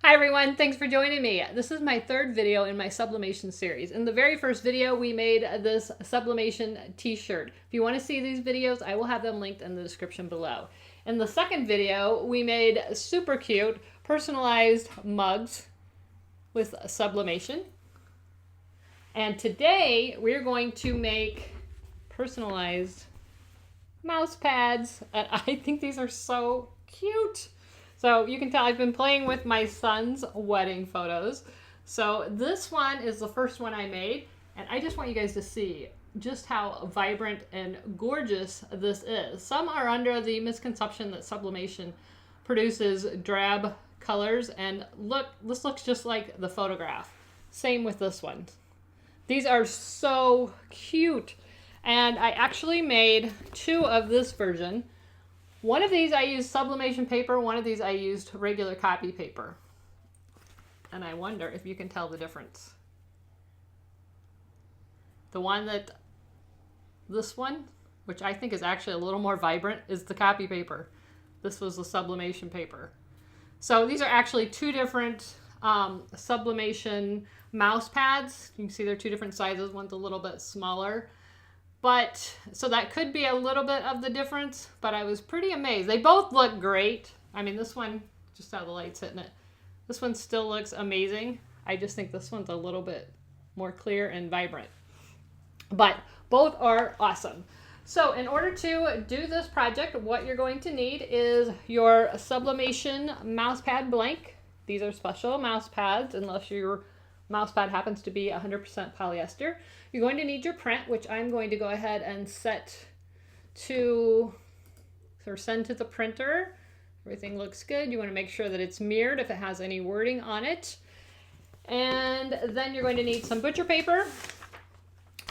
Hi everyone, thanks for joining me. This is my third video in my sublimation series. In the very first video, we made this sublimation t-shirt. If you want to see these videos, I will have them linked in the description below. In the second video, we made super cute personalized mugs with sublimation. And today, we're going to make personalized mouse pads. And I think these are so cute. So you can tell I've been playing with my son's wedding photos. So this one is the first one I made, and I just want you guys to see just how vibrant and gorgeous this is. Some are under the misconception that sublimation produces drab colors, and look, this looks just like the photograph. Same with this one. These are so cute. And I actually made two of this version. One of these I used sublimation paper, one of these I used regular copy paper. And I wonder if you can tell the difference. The one that, this one, which I think is actually a little more vibrant, is the copy paper. This was the sublimation paper. So these are actually two different sublimation mouse pads. You can see they're two different sizes. One's a little bit smaller. But, so that could be a little bit of the difference, but I was pretty amazed. They both look great. I mean, this one, just how the light's hitting it, this one still looks amazing. I just think this one's a little bit more clear and vibrant. But both are awesome. So in order to do this project, what you're going to need is your Sublimation Mouse Pad blank. These are special mouse pads, unless your mouse pad happens to be 100% polyester. You're going to need your print, which I'm going to go ahead and set to, or send to the printer. Everything looks good. You want to make sure that it's mirrored if it has any wording on it. And then you're going to need some butcher paper.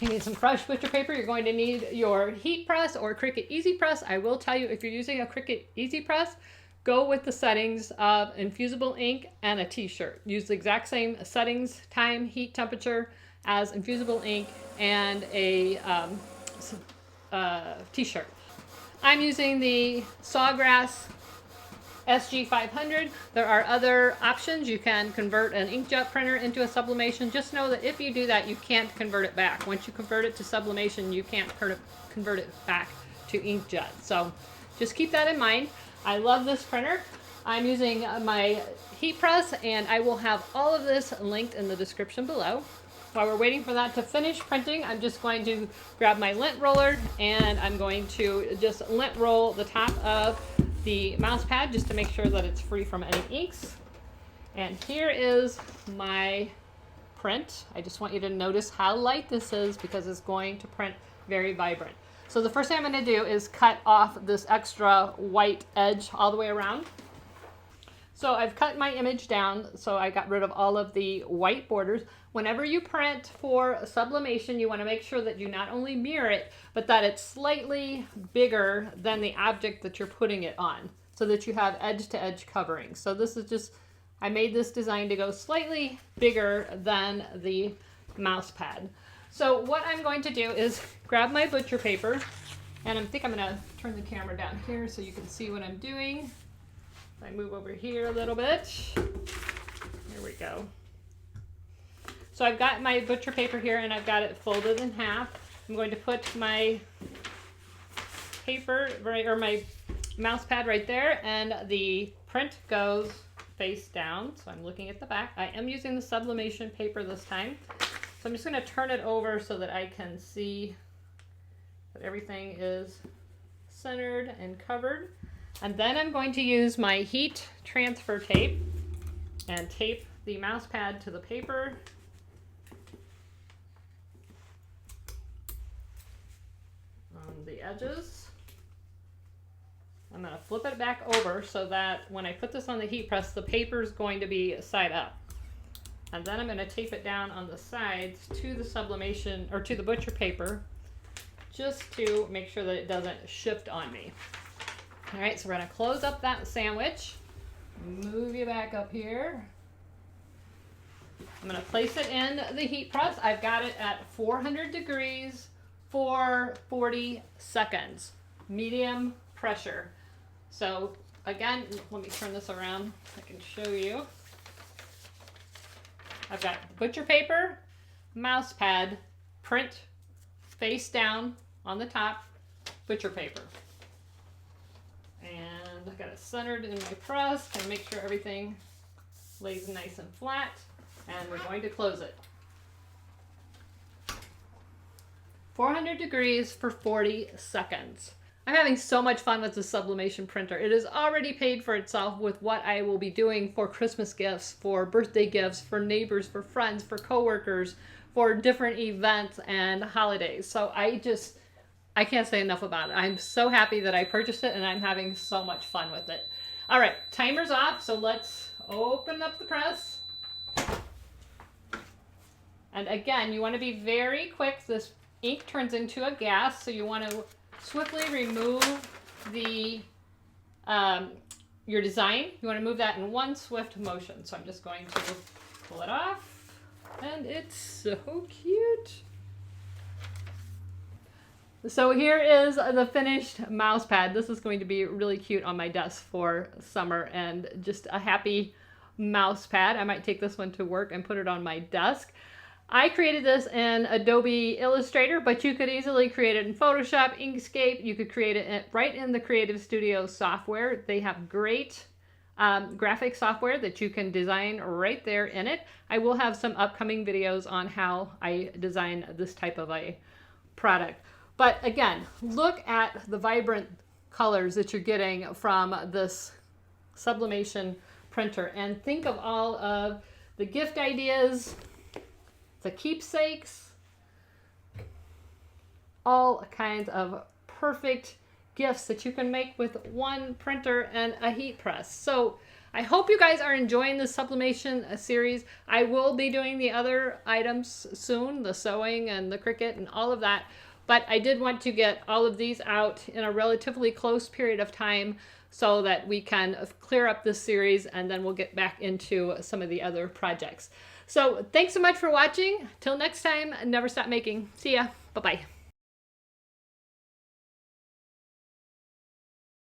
You need some crushed butcher paper. You're going to need your heat press or Cricut Easy Press. I will tell you, if you're using a Cricut Easy Press, go with the settings of infusible ink and a t-shirt. Use the exact same settings, time, heat, temperature as infusible ink and a t-shirt. I'm using the Sawgrass SG500. There are other options. You can convert an inkjet printer into a sublimation. Just know that if you do that, you can't convert it back. Once you convert it to sublimation, you can't convert it back to inkjet. So just keep that in mind. I love this printer. I'm using my heat press, and I will have all of this linked in the description below. While we're waiting for that to finish printing, I'm just going to grab my lint roller, and I'm going to just lint roll the top of the mouse pad just to make sure that it's free from any inks. And here is my print. I just want you to notice how light this is because it's going to print very vibrant. So the first thing I'm going to do is cut off this extra white edge all the way around. So I've cut my image down, so I got rid of all of the white borders. Whenever you print for sublimation, you want to make sure that you not only mirror it, but that it's slightly bigger than the object that you're putting it on, so that you have edge-to-edge covering. So this is just, I made this design to go slightly bigger than the mouse pad. So what I'm going to do is grab my butcher paper, and I think I'm going to turn the camera down here so you can see what I'm doing. I move over here a little bit. Here we go. So I've got my butcher paper here, and I've got it folded in half. I'm going to put my paper, or my mouse pad right there, and the print goes face down. So I'm looking at the back. I am using the sublimation paper this time. So I'm just going to turn it over so that I can see that everything is centered and covered. And then I'm going to use my heat transfer tape and tape the mouse pad to the paper. On the edges. I'm going to flip it back over so that when I put this on the heat press, the paper is going to be side up. And then I'm going to tape it down on the sides to the sublimation, or to the butcher paper, just to make sure that it doesn't shift on me. All right, so we're going to close up that sandwich. Move you back up here. I'm going to place it in the heat press. I've got it at 400 degrees for 40 seconds. Medium pressure. So again, let me turn this around. I can show you. I've got butcher paper, mouse pad, print face down on the top, butcher paper. And I've got it centered in my press and make sure everything lays nice and flat. And we're going to close it. 400 degrees for 40 seconds. I'm having so much fun with the Sublimation printer. It has already paid for itself with what I will be doing for Christmas gifts, for birthday gifts, for neighbors, for friends, for coworkers, for different events and holidays. So I can't say enough about it. I'm so happy that I purchased it and I'm having so much fun with it. All right, timer's off, so let's open up the press. And again, you want to be very quick. This ink turns into a gas, so you want to swiftly remove the your design. You want to move that in one swift motion. So I'm just going to pull it off, and it's so cute. So here is the finished mouse pad. This is going to be really cute on my desk for summer, and just a happy mouse pad. I might take this one to work and put it on my desk. I created this in Adobe Illustrator, but you could easily create it in Photoshop, Inkscape. You could create it right in the Creative Studio software. They have great graphic software that you can design right there in it. I will have some upcoming videos on how I design this type of a product. But again, look at the vibrant colors that you're getting from this Sublimation printer, and think of all of the gift ideas, the keepsakes, all kinds of perfect gifts that you can make with one printer and a heat press. So I hope you guys are enjoying the Sublimation series. I will be doing the other items soon, the sewing and the Cricut and all of that. But I did want to get all of these out in a relatively close period of time so that we can clear up this series, and then we'll get back into some of the other projects. So thanks so much for watching. Till next time, never stop making. See ya. Bye-bye.